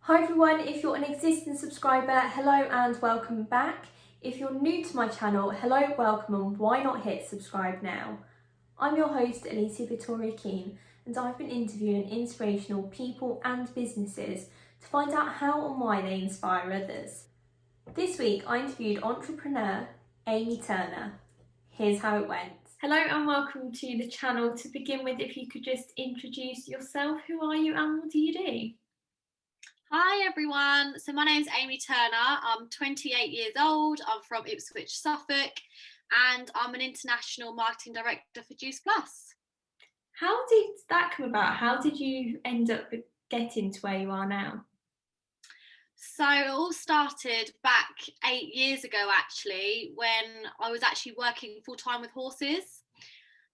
Hi everyone, if you're an existing subscriber, hello and welcome back. If you're new to my channel, hello, welcome, and why not hit subscribe now? I'm your host, Alicia Victoria Keane, and I've been interviewing inspirational people and businesses to find out how and why they inspire others. This week I interviewed entrepreneur Amy Turner. Here's how it went. Hello and welcome to the channel. To begin with, if you could just introduce yourself, who are you and what do you do? Hi everyone, so my name's Amy Turner, I'm 28 years old, I'm from Ipswich, Suffolk, and I'm an international marketing director for Juice Plus. How did that come about? How did you end up getting to where you are now? So it all started back 8 years ago actually, when I was actually working full time with horses.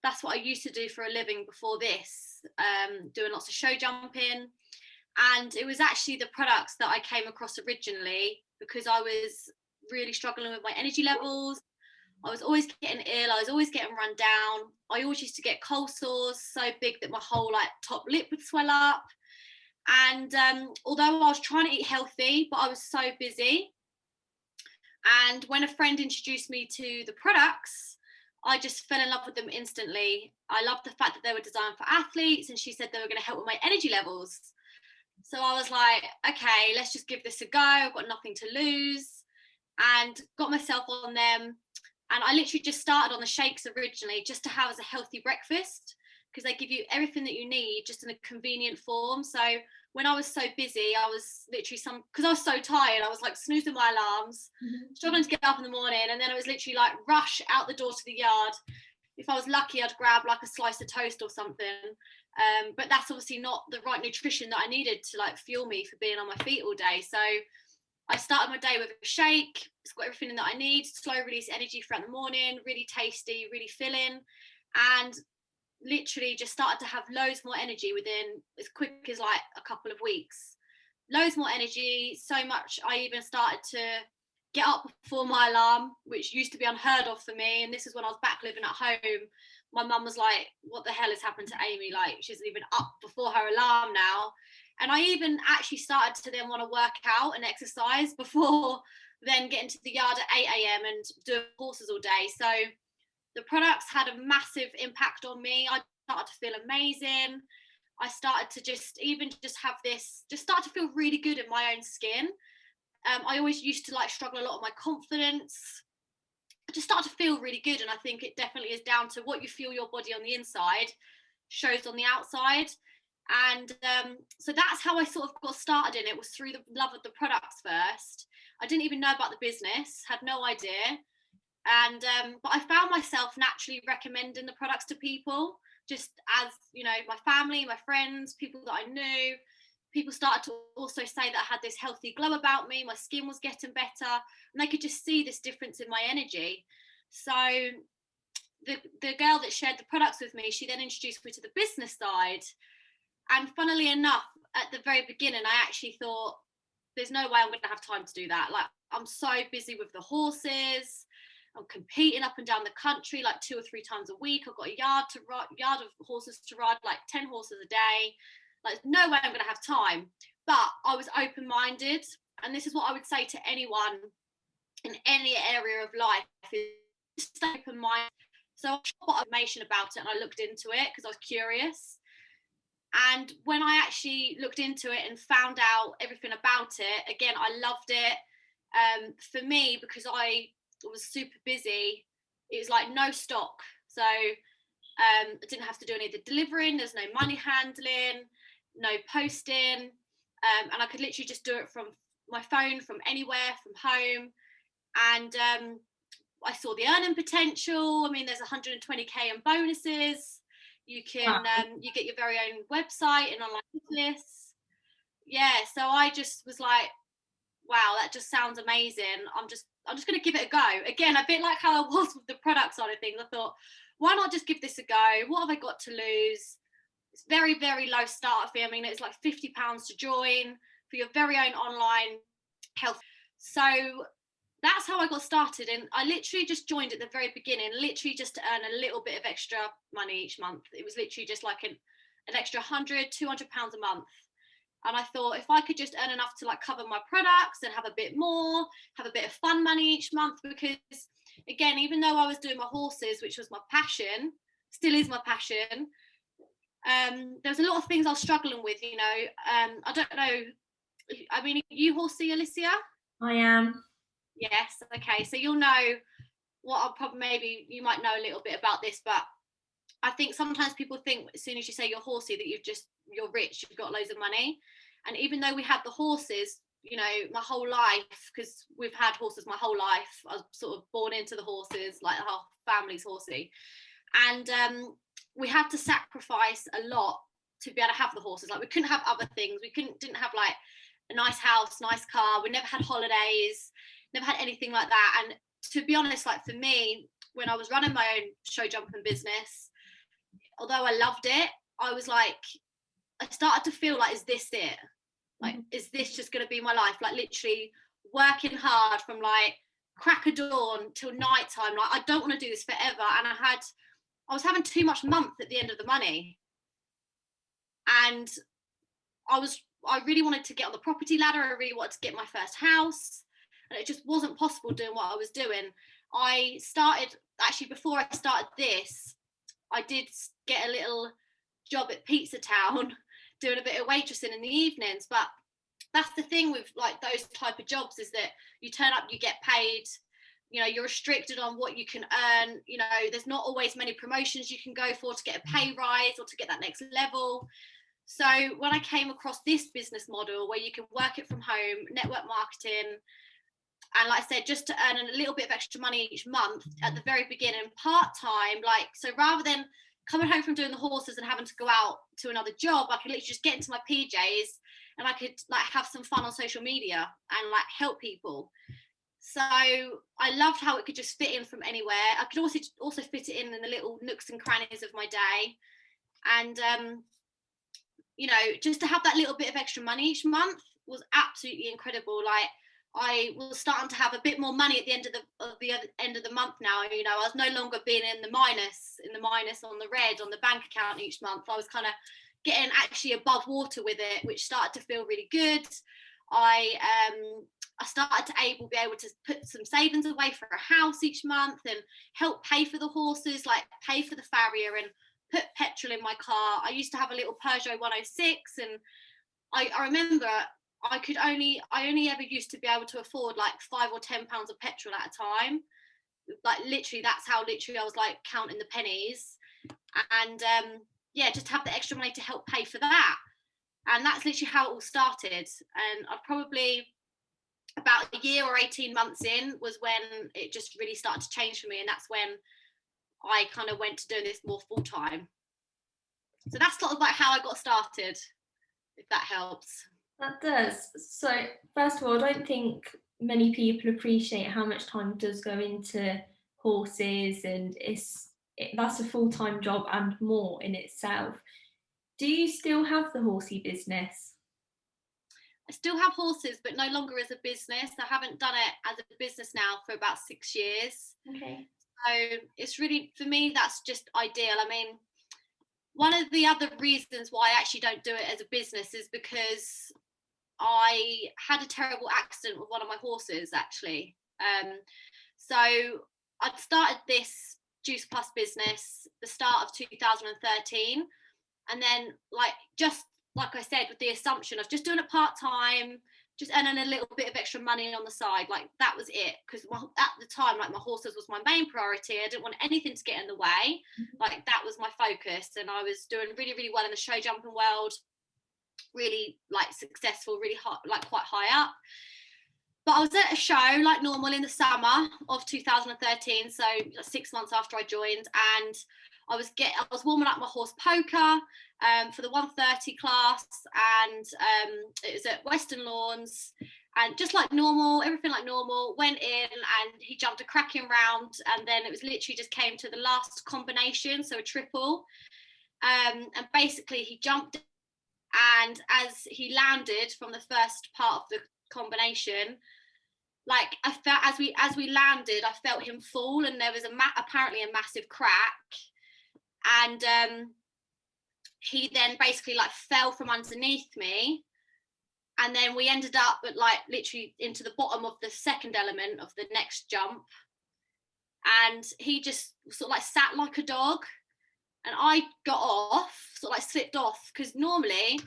That's what I used to do for a living before this, doing lots of show jumping. And it was actually the products that I came across originally because I was really struggling with my energy levels. I was always getting ill. I was always getting run down. I always used to get cold sores so big that my whole top lip would swell up. And although I was trying to eat healthy, but I was so busy. And when a friend introduced me to the products, I just fell in love with them instantly. I loved the fact that they were designed for athletes, and she said they were going to help with my energy levels. So I was like, okay, let's just give this a go. I've got nothing to lose, and got myself on them. And I literally just started on the shakes originally just to have as a healthy breakfast because they give you everything that you need just in a convenient form. So when I was so busy, I was literally because I was so tired, I was like snoozing my alarms, struggling to get up in the morning. And then it was literally like rush out the door to the yard. If I was lucky, I'd grab like a slice of toast or something. But that's obviously not the right nutrition that I needed to fuel me for being on my feet all day. So I started my day with a shake. It's got everything that I need, slow release energy throughout the morning, really tasty, really filling, and literally just started to have loads more energy within as quick as a couple of weeks. Loads more energy, so much I even started to get up before my alarm, which used to be unheard of for me. And this is when I was back living at home. My mum was like, what the hell has happened to Amy? She's even up before her alarm now. And I even actually started to then want to work out and exercise before then getting to the yard at 8 a.m. and doing horses all day. So the products had a massive impact on me. I started to feel amazing. I started to just have this, just start to feel really good in my own skin. I always used to struggle a lot with my confidence. I just started to feel really good, and I think it definitely is down to what you feel your body on the inside shows on the outside. And so that's how I sort of got started in it, was through the love of the products first. I didn't even know about the business, had no idea. And but I found myself naturally recommending the products to people, just as my family, my friends, people that I knew. People started to also say that I had this healthy glow about me, my skin was getting better, and they could just see this difference in my energy. So the girl that shared the products with me, she then introduced me to the business side. And funnily enough, at the very beginning, I actually thought, there's no way I'm going to have time to do that. I'm so busy with the horses. I'm competing up and down the country 2 or 3 times a week. I've got a yard of horses to ride, 10 horses a day. No way I'm going to have time. But I was open-minded, and this is what I would say to anyone in any area of life: is stay open-minded. So I got information about it, and I looked into it because I was curious. And when I actually looked into it and found out everything about it, again, I loved it. For me, because I was super busy, it was no stock. So I didn't have to do any of the delivering. There's no money handling, no posting. And I could literally just do it from my phone, from anywhere, from home. And I saw the earning potential. I mean, there's 120k in bonuses. You can you get your very own website and online business. Yeah, so I just was like, wow, that just sounds amazing. I'm just going to give it a go. Again, a bit like how I was with the product side of things. I thought, why not just give this a go? What have I got to lose? It's very, very low starter fee. I mean, it's £50 to join for your very own online health. So that's how I got started. And I literally just joined at the very beginning, literally just to earn a little bit of extra money each month. It was literally just an extra £100, £200 a month. And I thought if I could just earn enough to like cover my products and have a bit more, have a bit of fun money each month, because again, even though I was doing my horses, which was my passion, still is my passion, there was a lot of things I was struggling with, you know. I don't know, I mean, you horsey, Alicia? I am. Yes, okay, so you'll know what I'll probably, maybe you might know a little bit about this, but I think sometimes people think as soon as you say you're horsey that you're rich, you've got loads of money. And even though we had the horses, you know, my whole life, because we've had horses my whole life, I was sort of born into the horses, like our family's horsey. And we had to sacrifice a lot to be able to have the horses. Like we couldn't have other things. We didn't have like a nice house, nice car. We never had holidays, never had anything like that. And to be honest, like for me, when I was running my own show jumping business, although I loved it, I was like, I started to feel like, is this it? Like, is this just going to be my life? Like literally working hard from like crack of dawn till night time. Like I don't want to do this forever. And I was having too much month at the end of the money. And I really wanted to get on the property ladder. I really wanted to get my first house. And it just wasn't possible doing what I was doing. I started, actually before I started this, I did get a little job at Pizza Town doing a bit of waitressing in the evenings. But that's the thing with like those type of jobs, is that you turn up, you get paid, you know, you're restricted on what you can earn. You know, there's not always many promotions you can go for to get a pay rise or to get that next level. So when I came across this business model where you can work it from home, network marketing, and like I said, just to earn a little bit of extra money each month at the very beginning, part-time, like, so rather than coming home from doing the horses and having to go out to another job, I could literally just get into my PJs and I could like have some fun on social media and like help people. So I loved how it could just fit in from anywhere. I could also fit it in the little nooks and crannies of my day. And you know, just to have that little bit of extra money each month was absolutely incredible. Like I was starting to have a bit more money at the end of the end of the month now. You know, I was no longer being in the minus on the red on the bank account each month. I was kind of getting actually above water with it, which started to feel really good. I started to be able to put some savings away for a house each month and help pay for the horses, like pay for the farrier and put petrol in my car. I used to have a little Peugeot 106, and I remember I only ever used to be able to afford like £5 or £10 of petrol at a time. Like literally, that's how literally I was like counting the pennies. And yeah, just have the extra money to help pay for that. And that's literally how it all started. And I probably about a year or 18 months in was when it just really started to change for me. And that's when I kind of went to doing this more full time. So that's sort of like how I got started, if that helps. That does. So, first of all, I don't think many people appreciate how much time does go into horses, and that's a full-time job and more in itself. Do you still have the horsey business? I still have horses, but no longer as a business. I haven't done it as a business now for about 6 years. Okay. So it's really, for me, that's just ideal. I mean, one of the other reasons why I actually don't do it as a business is because I had a terrible accident with one of my horses, actually. So I'd started this Juice Plus business the start of 2013. And then, just like I said, with the assumption of just doing it part-time, just earning a little bit of extra money on the side, like that was it. Because at the time, like my horses was my main priority. I didn't want anything to get in the way. Like that was my focus. And I was doing really, really well in the show jumping world, really like successful, really hot, like quite high up. But I was at a show like normal in the summer of 2013, so 6 months after I joined, and I was warming up my horse Poker for the 130 class, and it was at Western Lawns, and just like normal, everything like normal. Went in and he jumped a cracking round, and then it was literally just came to the last combination, so a triple, and basically he jumped, and as he landed from the first part of the combination, like I felt as we landed, I felt him fall, and there was apparently a massive crack, and he then basically like fell from underneath me, And then we ended up at like literally into the bottom of the second element of the next jump. And he just sort of like sat like a dog. And I got off, sort of like slipped off, because normally,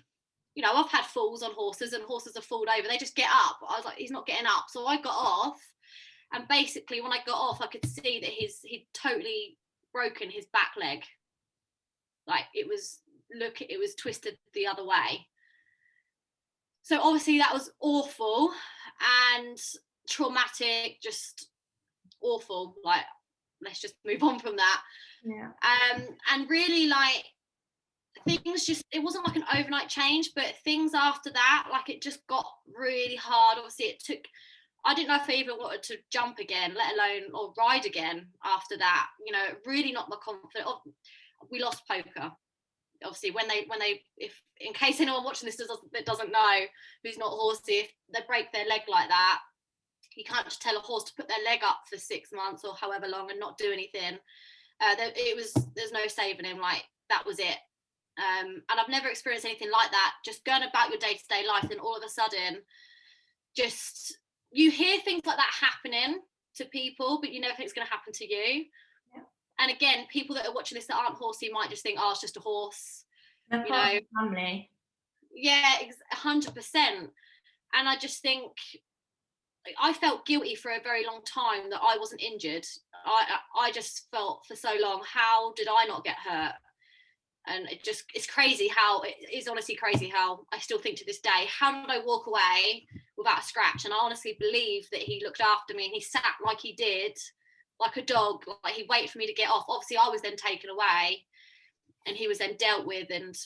you know, I've had falls on horses and horses have fallen over. They just get up. I was like, he's not getting up. So I got off. And basically when I got off, I could see that he'd totally broken his back leg. Like it was twisted the other way. So obviously that was awful and traumatic, just awful. Like, let's just move on from that. Yeah. And really, like, things just, it wasn't like an overnight change, but things after that, like, it just got really hard. Obviously it took, I didn't know if I even wanted to jump again, let alone or ride again after that. You know, it really knocked my confidence. We lost poker. Obviously, when they, if in case anyone watching this doesn't know, who's not horsey, if they break their leg like that, you can't just tell a horse to put their leg up for 6 months or however long and not do anything. There's no saving him. Like, that was it. And I've never experienced anything like that. Just going about your day-to-day life, and all of a sudden, just you hear things like that happening to people, but you never think it's going to happen to you. And again, people that are watching this that aren't horsey might just think, oh, it's just a horse. They're part of the family. Yeah, 100%. And I just think, I felt guilty for a very long time that I wasn't injured. I just felt for so long, how did I not get hurt? And it's crazy how, it is honestly crazy how I still think to this day, how did I walk away without a scratch? And I honestly believe that he looked after me and he sat like he did, like a dog, like he waited for me to get off. Obviously I was then taken away and he was then dealt with and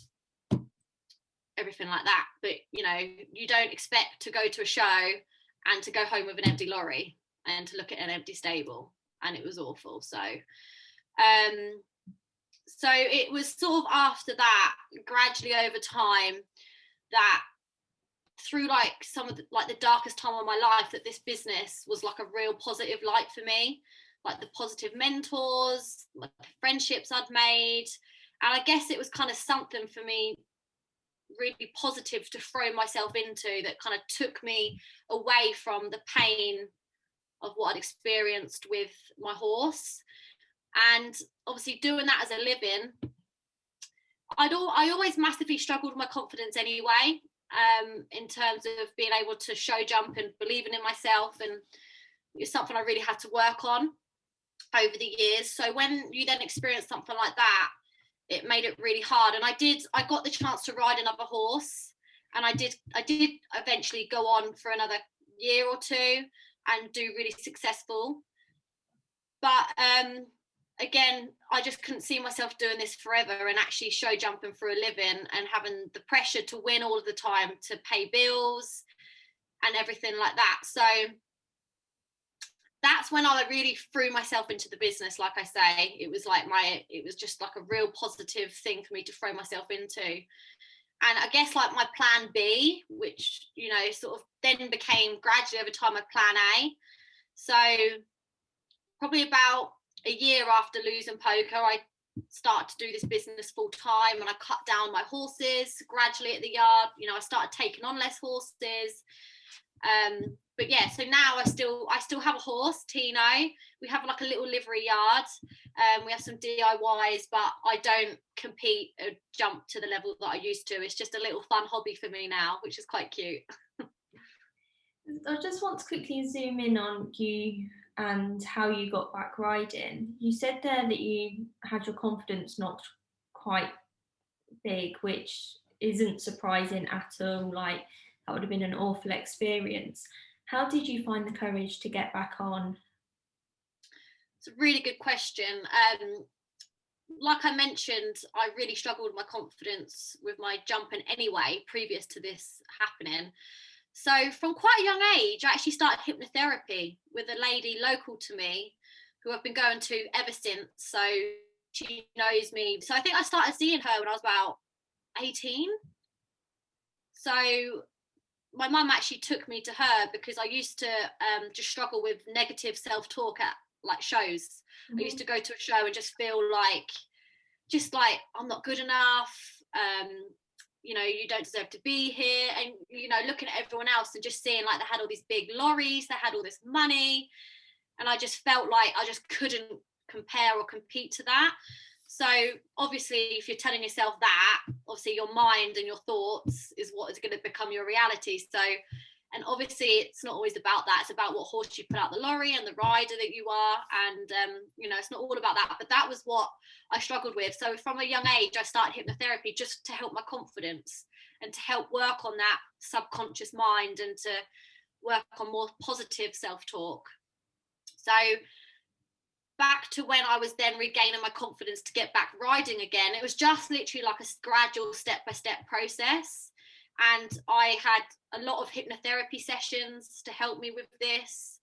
everything like that. But you know, you don't expect to go to a show and to go home with an empty lorry and to look at an empty stable, and it was awful. So so it was sort of after that, gradually over time, that through like some of the, like the darkest time of my life, that this business was like a real positive light for me, like the positive mentors, like the friendships I'd made. And I guess it was kind of something for me really positive to throw myself into, that kind of took me away from the pain of what I'd experienced with my horse. And obviously doing that as a living, I always massively struggled with my confidence anyway, in terms of being able to show jump and believing in myself, and it's something I really had to work on over the years. So when you then experience something like that, it made it really hard. And I got the chance to ride another horse, and I did eventually go on for another year or two and do really successful. But again, I just couldn't see myself doing this forever and actually show jumping for a living and having the pressure to win all of the time, to pay bills and everything like that. So that's when I really threw myself into the business. Like I say, it was just like a real positive thing for me to throw myself into. And I guess like my plan B, which, you know, sort of then became gradually over time my plan A. So probably about a year after losing poker, I started to do this business full time, and I cut down my horses gradually at the yard. You know, I started taking on less horses. But yeah, so now I still have a horse, Tino. We have like a little livery yard. We have some DIYs, but I don't compete or jump to the level that I used to. It's just a little fun hobby for me now, which is quite cute. I just want to quickly zoom in on you and how you got back riding. You said there that you had your confidence knocked quite big, which isn't surprising at all. Like, that would have been an awful experience. How did you find the courage to get back on? It's a really good question. Like I mentioned, I really struggled with my confidence with my jumping anyway, previous to this happening. So from quite a young age, I actually started hypnotherapy with a lady local to me who I've been going to ever since. So she knows me. So I think I started seeing her when I was about 18. So my mum actually took me to her because I used to just struggle with negative self-talk at like shows. I used to go to a show and just feel like I'm not good enough. you know, you don't deserve to be here. And, you know, looking at everyone else and just seeing like they had all these big lorries, they had all this money. And I just felt like I just couldn't compare or compete to that. So obviously, if you're telling yourself that, obviously your mind and your thoughts is what is going to become your reality. So, and obviously it's not always about that. It's about what horse you put out the lorry and the rider that you are. And, you know, it's not all about that. But that was what I struggled with. So from a young age, I started hypnotherapy just to help my confidence and to help work on that subconscious mind and to work on more positive self-talk. So back to when I was then regaining my confidence to get back riding again, it was just literally like a gradual step-by-step process. And I had a lot of hypnotherapy sessions to help me with this.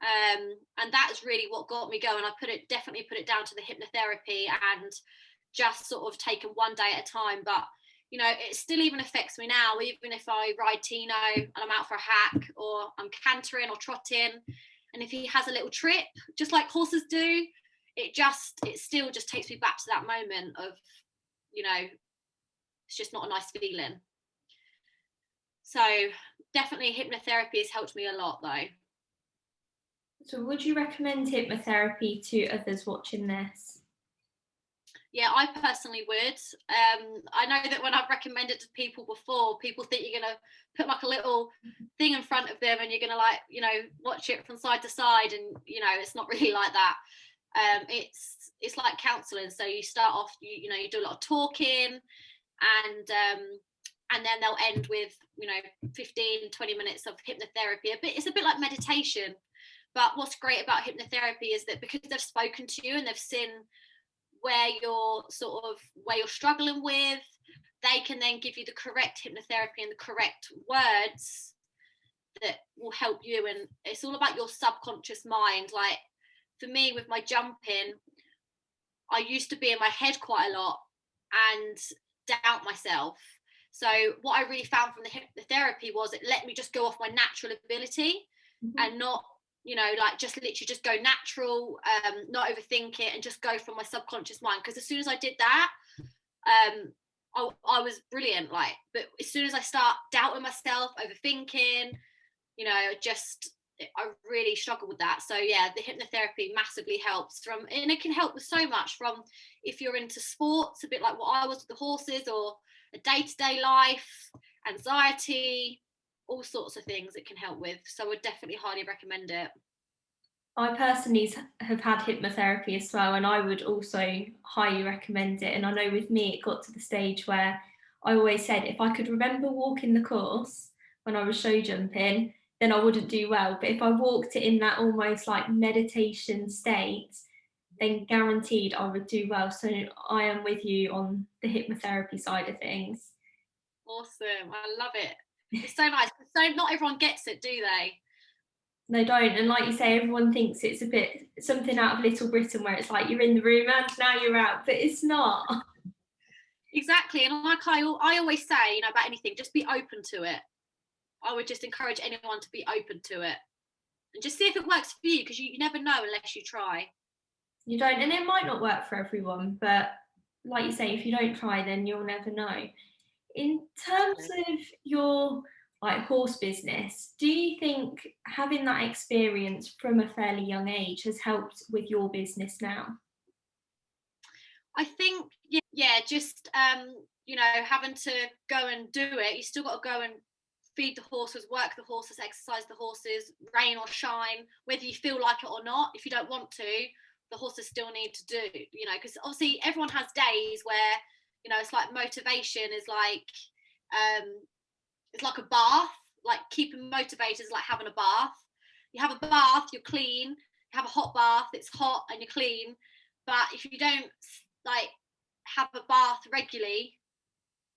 And that is really what got me going. I definitely put it down to the hypnotherapy and just sort of taken one day at a time. But, you know, it still even affects me now, even if I ride Tino and I'm out for a hack or I'm cantering or trotting. And if he has a little trip, just like horses do, it still just takes me back to that moment of, you know, it's just not a nice feeling. So definitely hypnotherapy has helped me a lot though. So would you recommend hypnotherapy to others watching this? Yeah, I personally would. I know that when I've recommended it to people before, people think you're going to put like a little thing in front of them and you're going to like, you know, watch it from side to side. And, you know, it's not really like that. It's like counselling. So you start off, you know, you do a lot of talking and then they'll end with, you know, 15, 20 minutes of hypnotherapy. It's a bit like meditation. But what's great about hypnotherapy is that because they've spoken to you and they've seen where you're struggling with, they can then give you the correct hypnotherapy and the correct words that will help you. And it's all about your subconscious mind. Like for me with my jumping, I used to be in my head quite a lot and doubt myself. So what I really found from the hypnotherapy was it let me just go off my natural ability and not, you know, like just literally just go natural, not overthink it and just go from my subconscious mind. Because as soon as I did that, I was brilliant. Like, but as soon as I start doubting myself, overthinking, you know, I really struggle with that. So yeah, the hypnotherapy massively helps and it can help with so much from if you're into sports, a bit like what I was with the horses, or a day-to-day life, anxiety, all sorts of things it can help with. So I would definitely highly recommend it. I personally have had hypnotherapy as well, and I would also highly recommend it. And I know with me, it got to the stage where I always said if I could remember walking the course when I was show jumping, then I wouldn't do well. But if I walked it in that almost like meditation state, then guaranteed I would do well. So I am with you on the hypnotherapy side of things. Awesome. I love it. It's so nice. So not everyone gets it, do they? They don't. And like you say, everyone thinks it's a bit something out of Little Britain where it's like you're in the room and now you're out, but it's not. Exactly. And like I always say, you know, about anything, just be open to it. I would just encourage anyone to be open to it and just see if it works for you, because you never know unless you try. You don't, and it might not work for everyone, but like you say, if you don't try, then you'll never know. In terms of your like horse business, do you think having that experience from a fairly young age has helped with your business now? I think, yeah, just you know, having to go and do it, you still got to go and feed the horses, work the horses, exercise the horses, rain or shine, whether you feel like it or not. If you don't want to, the horses still need to do, you know, because obviously everyone has days where, you know, it's like motivation is like it's like a bath. Like keeping motivated is like having a bath. You have a bath, you're clean. You have a hot bath, it's hot and you're clean. But if you don't like have a bath regularly,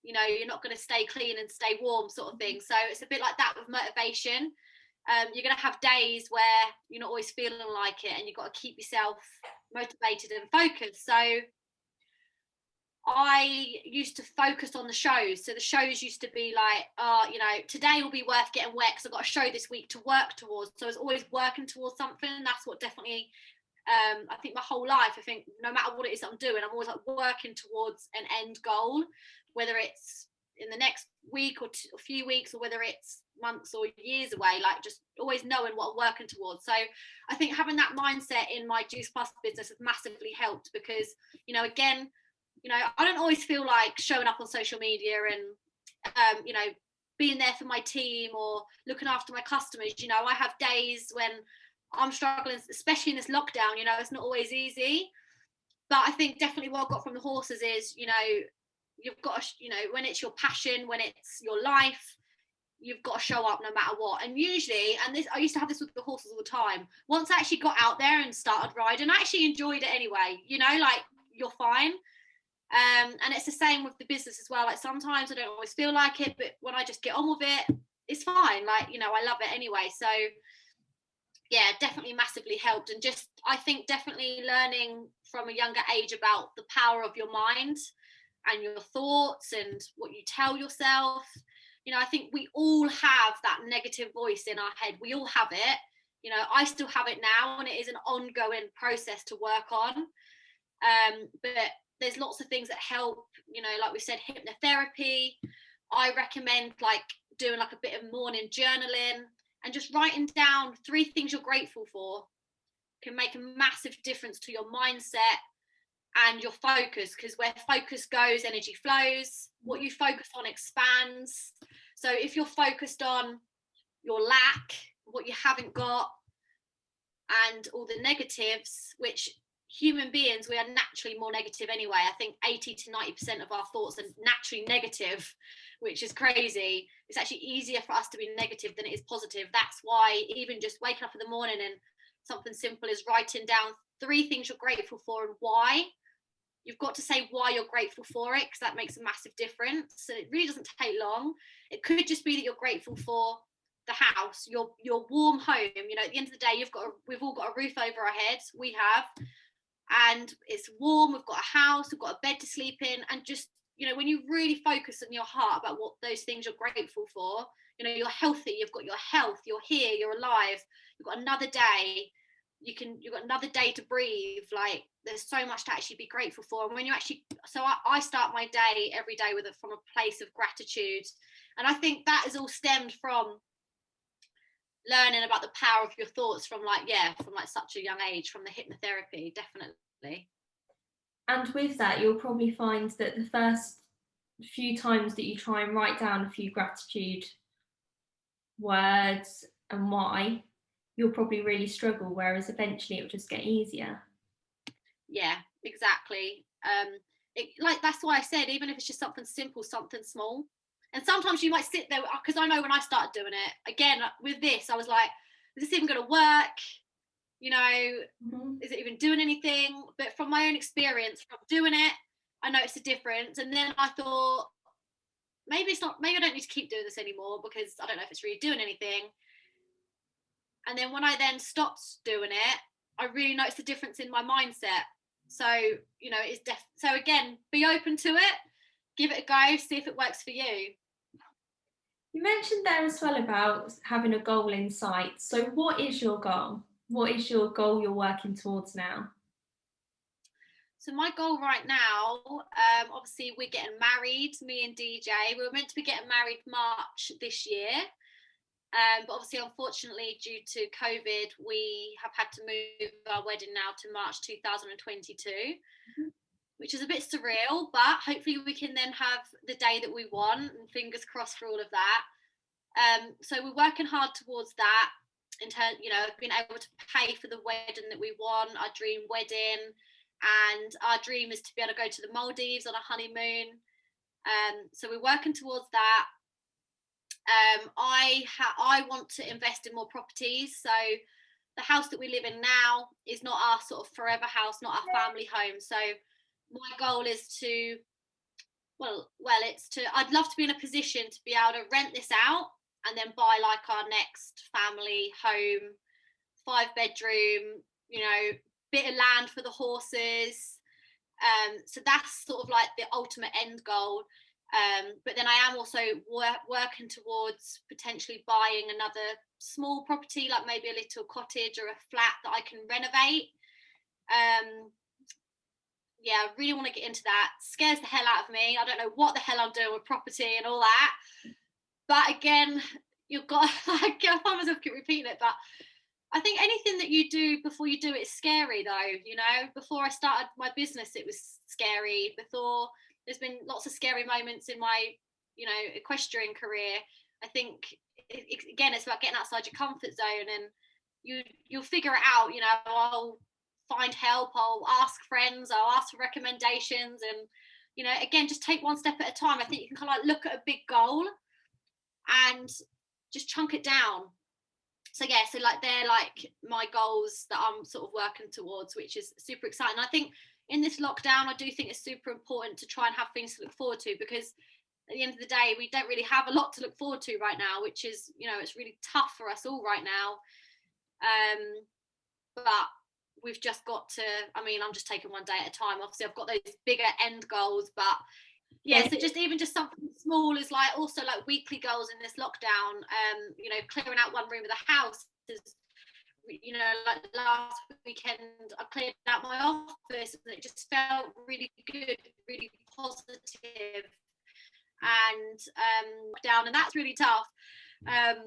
you know, you're not going to stay clean and stay warm, sort of thing. So it's a bit like that with motivation. You're going to have days where you're not always feeling like it, and you've got to keep yourself motivated and focused. So I used to focus on the shows. So the shows used to be like, you know, today will be worth getting wet because I've got a show this week to work towards. So I was always working towards something. And that's what definitely, I think my whole life, I think no matter what it is that I'm doing, I'm always like working towards an end goal, whether it's in the next week or a few weeks, or whether it's months or years away, like just always knowing what I'm working towards. So I think having that mindset in my Juice Plus business has massively helped, because, you know, again, you know, I don't always feel like showing up on social media and, you know, being there for my team or looking after my customers. You know, I have days when I'm struggling, especially in this lockdown. You know, it's not always easy. But I think definitely what I got from the horses is, you know, you've got to, you know, when it's your passion, when it's your life, you've got to show up no matter what. And usually, and this, I used to have this with the horses all the time. Once I actually got out there and started riding, I actually enjoyed it anyway. You know, like, you're fine. And it's the same with the business as well. Like, sometimes I don't always feel like it, but when I just get on with it, it's fine. Like, you know, I love it anyway. So yeah, definitely massively helped. And just, I think definitely learning from a younger age about the power of your mind and your thoughts and what you tell yourself. You know, I think we all have that negative voice in our head. We all have it. You know, I still have it now, and it is an ongoing process to work on. But there's lots of things that help, you know, like we said, hypnotherapy. I recommend like doing like a bit of morning journaling, and just writing down 3 things you're grateful for can make a massive difference to your mindset and your focus, because where focus goes, energy flows. What you focus on expands. So if you're focused on your lack, what you haven't got, and all the negatives, which human beings, we are naturally more negative anyway. I think 80 to 90% of our thoughts are naturally negative, which is crazy. It's actually easier for us to be negative than it is positive. That's why even just waking up in the morning and something simple as writing down 3 things you're grateful for and why. You've got to say why you're grateful for it, because that makes a massive difference. And it really doesn't take long. It could just be that you're grateful for the house, your warm home. You know, at the end of the day, we've all got a roof over our heads. We have, and it's warm. We've got a house. We've got a bed to sleep in, and just, you know, when you really focus in your heart about what those things you're grateful for, you know, you're healthy. You've got your health. You're here. You're alive. You've got another day. You've got another day to breathe. Like, there's so much to actually be grateful for. And when you actually, so I start my day every day from a place of gratitude. And I think that is all stemmed from learning about the power of your thoughts from such a young age, from the hypnotherapy, definitely. And with that, you'll probably find that the first few times that you try and write down a few gratitude words and why, you'll probably really struggle, whereas eventually it'll just get easier. Yeah, exactly. Like, that's why I said, even if it's just something simple, something small. And sometimes you might sit there, because I know when I started doing it, again, with this, I was like, is this even going to work? You know, Is it even doing anything? But from my own experience, from doing it, I noticed a difference. And then I thought, maybe I don't need to keep doing this anymore, because I don't know if it's really doing anything. And then when I then stopped doing it, I really noticed a difference in my mindset. So, you know, so again, be open to it, give it a go, see if it works for you. You mentioned there as well about having a goal in sight. So what is your goal? What is your goal you're working towards now? So my goal right now, obviously we're getting married, me and DJ. We were meant to be getting married March this year. But obviously, unfortunately, due to COVID, we have had to move our wedding now to March 2022, which is a bit surreal, but hopefully we can then have the day that we want, and fingers crossed for all of that. So we're working hard towards that, in terms, you know, being able to pay for the wedding that we want, our dream wedding, and our dream is to be able to go to the Maldives on a honeymoon. So we're working towards that. I want to invest in more properties. So the house that we live in now is not our sort of forever house, not our family home. So my goal is to, I'd love to be in a position to be able to rent this out and then buy like our next family home, 5-bedroom, you know, bit of land for the horses. So that's sort of like the ultimate end goal. But then I am also working towards potentially buying another small property, like maybe a little cottage or a flat that I can renovate. yeah, I really want to get into that. Scares the hell out of me. I don't know what the hell I'm doing with property and all that. But again, you've got like, I find myself keep repeating it, but I think anything that you do before you do it is scary though, you know. Before I started my business, it was scary. Before, there's been lots of scary moments in my, you know, equestrian career. I think again, it's about getting outside your comfort zone, and you'll figure it out. You know, I'll find help. I'll ask friends. I'll ask for recommendations, and you know, again, just take one step at a time. I think you can kind of like look at a big goal and just chunk it down. So yeah, so like they're like my goals that I'm sort of working towards, which is super exciting. I think in this lockdown, I do think it's super important to try and have things to look forward to, because at the end of the day, we don't really have a lot to look forward to right now, which is, you know, it's really tough for us all right now. But we've just got to, I mean, I'm just taking one day at a time. Obviously, I've got those bigger end goals, but yeah, so just even just something small is like also like weekly goals in this lockdown. You know, clearing out one room of the house is, you know, like last weekend I cleared out my office and it just felt really good, really positive, and down, and that's really tough. I'm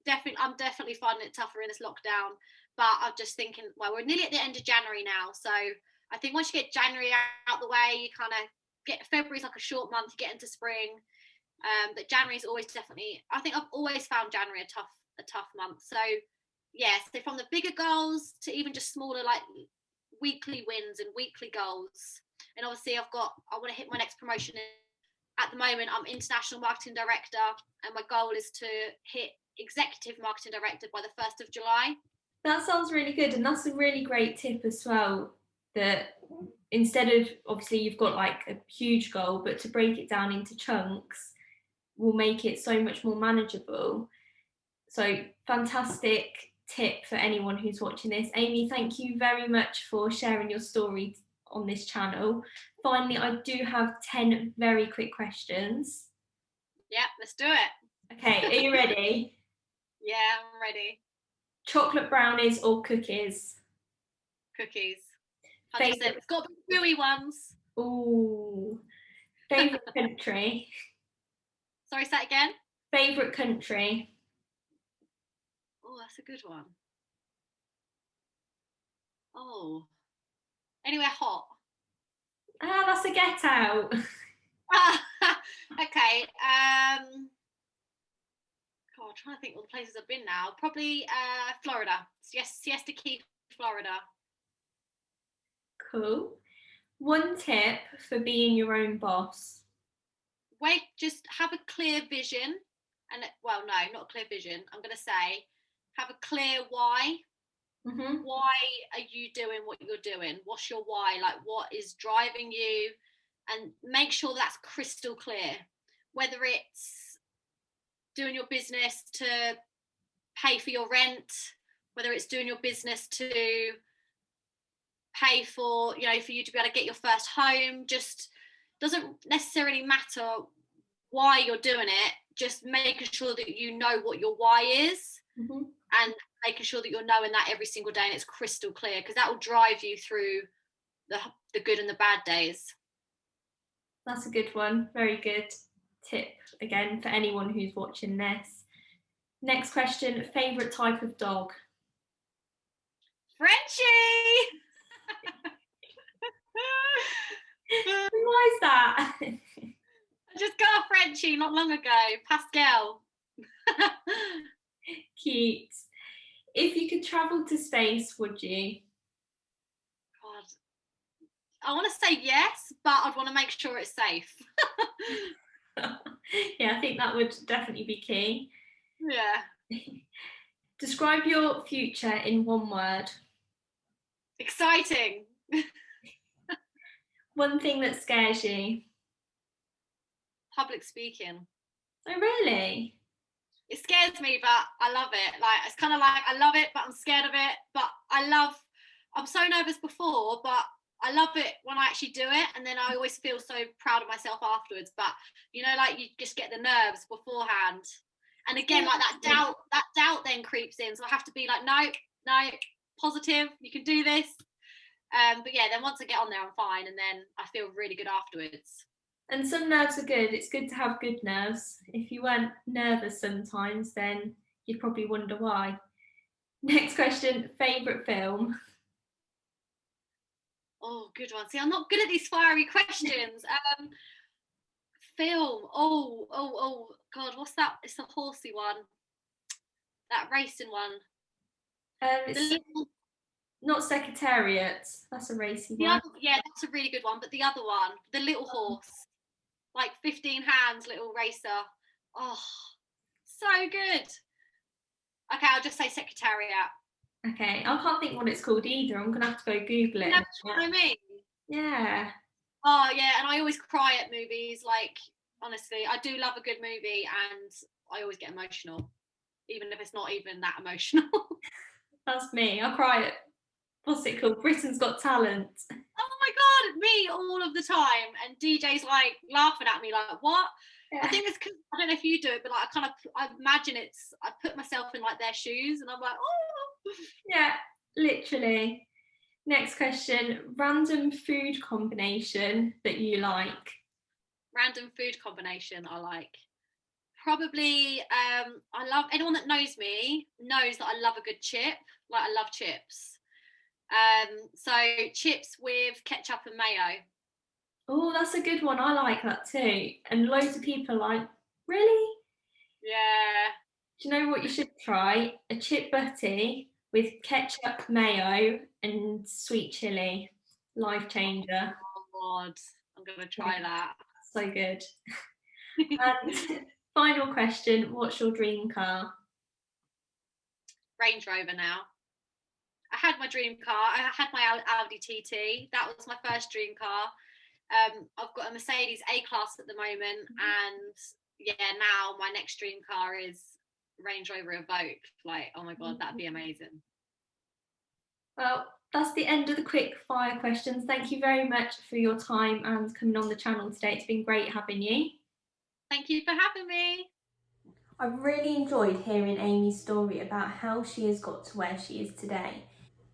definitely finding it tougher in this lockdown, but I'm just thinking, well, we're nearly at the end of January now, so I think once you get January out the way, you kind of get, February's like a short month, you get into spring. But January is always definitely, I think I've always found January a tough month. So yeah, so from the bigger goals to even just smaller like weekly wins and weekly goals. And obviously I want to hit my next promotion. At the moment I'm international marketing director, and my goal is to hit executive marketing director by the 1st of July. That sounds really good, and that's a really great tip as well, that instead of, obviously you've got like a huge goal, but to break it down into chunks will make it so much more manageable. So fantastic tip for anyone who's watching this. Amy, thank you very much for sharing your story on this channel. Finally, I do have 10 very quick questions. Yeah, let's do it. Okay, are you ready? Yeah, I'm ready. Chocolate brownies or cookies? Cookies. 100%. Favorite... It's got to be gooey ones. Ooh. Favorite country? Sorry, say that again. Favorite country? Oh, that's a good one. Oh, anywhere hot. Ah, that's a get out. Okay. God, I'm trying to think all the places I've been now. Probably Florida. Yes, Siesta Key, Florida. Cool. One tip for being your own boss? Wait, just have a clear vision. And well, no, not a clear vision. I'm going to say have a clear why. Mm-hmm. Why are you doing what you're doing? What's your why? Like, what is driving you? And make sure that's crystal clear. Whether it's doing your business to pay for your rent, whether it's doing your business to pay for, you know, for you to be able to get your first home, just doesn't necessarily matter why you're doing it. Just making sure that you know what your why is, Mm-hmm. and making sure that you're knowing that every single day and it's crystal clear, because that will drive you through the good and the bad days. That's a good one. Very good tip again for anyone who's watching this. Next question, favourite type of dog? Frenchie! Why is that? I just got a Frenchie not long ago, Pascal. Cute. If you could travel to space, would you? God, I want to say yes, but I'd want to make sure it's safe. Yeah, I think that would definitely be key. Yeah. Describe your future in one word. Exciting. One thing that scares you. Public speaking. Oh, really? It scares me, but I love it. Like, it's kind of like I love it, but I'm scared of it. But I'm so nervous before, but I love it when I actually do it. And then I always feel so proud of myself afterwards. But, you know, like you just get the nerves beforehand. And again, like that doubt then creeps in. So I have to be like, no, positive, you can do this. But yeah, then once I get on there, I'm fine, and then I feel really good afterwards. And some nerves are good. It's good to have good nerves. If you weren't nervous sometimes, then you'd probably wonder why. Next question, favourite film? Oh, good one. See, I'm not good at these fiery questions. Film. Oh, God, what's that? It's the horsey one. That racing one. The It's little, not Secretariat. That's a racy the one. other, yeah, that's a really good one. But the other one, the little horse, like 15 hands, little racer. Oh, so good. Okay, I'll just say Secretariat. Okay, I can't think what it's called either. I'm gonna have to go Google You it. know what I mean? Yeah. Oh yeah, and I always cry at movies. Like honestly, I do love a good movie, and I always get emotional, even if it's not even that emotional. That's me. I cry at what's it called? Britain's Got Talent. Oh my god, me all of the time, and DJ's like laughing at me, like what? I Yeah. think it's because I don't know if you do it, but like I imagine I put myself in like their shoes, and I'm like, oh. Yeah, literally. Next question, random food combination that you like. Random food combination I like. Probably, I love anyone that knows me knows that I love a good chip. Like I love chips. So chips with ketchup and mayo. Oh, that's a good one. I like that too. And loads of people are like, really? Yeah. Do you know what you should try? A chip butty with ketchup, mayo, and sweet chili. Life changer. Oh God, I'm gonna Yeah, try that. so good. And final question, what's your dream car? Range Rover now. I had my dream car. I had my Audi TT. That was my first dream car. I've got a Mercedes A-Class at the moment, and yeah, now my next dream car is Range Rover Evoque. Like, oh my God, that'd be amazing. Well, that's the end of the quick fire questions. Thank you very much for your time and coming on the channel today. It's been great having you. Thank you for having me. I really enjoyed hearing Amy's story about how she has got to where she is today.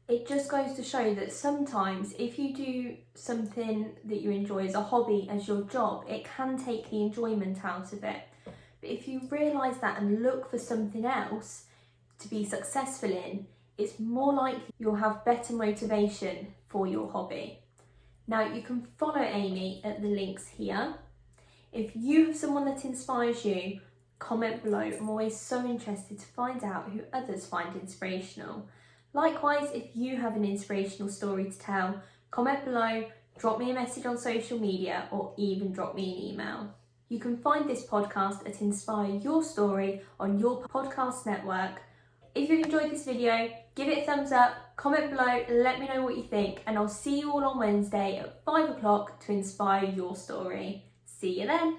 It just goes to show that sometimes if you do something that you enjoy as a hobby, as your job, it can take the enjoyment out of it. But if you realise that and look for something else to be successful in, it's more likely you'll have better motivation for your hobby. Now you can follow Amy at the links here. If you have someone that inspires you, comment below. I'm always so interested to find out who others find inspirational. Likewise, if you have an inspirational story to tell, comment below, drop me a message on social media, or even drop me an email. You can find this podcast at Inspire Your Story on your podcast network. If you've enjoyed this video, give it a thumbs up, comment below, let me know what you think, and I'll see you all on Wednesday at 5 o'clock to inspire your story. See you then.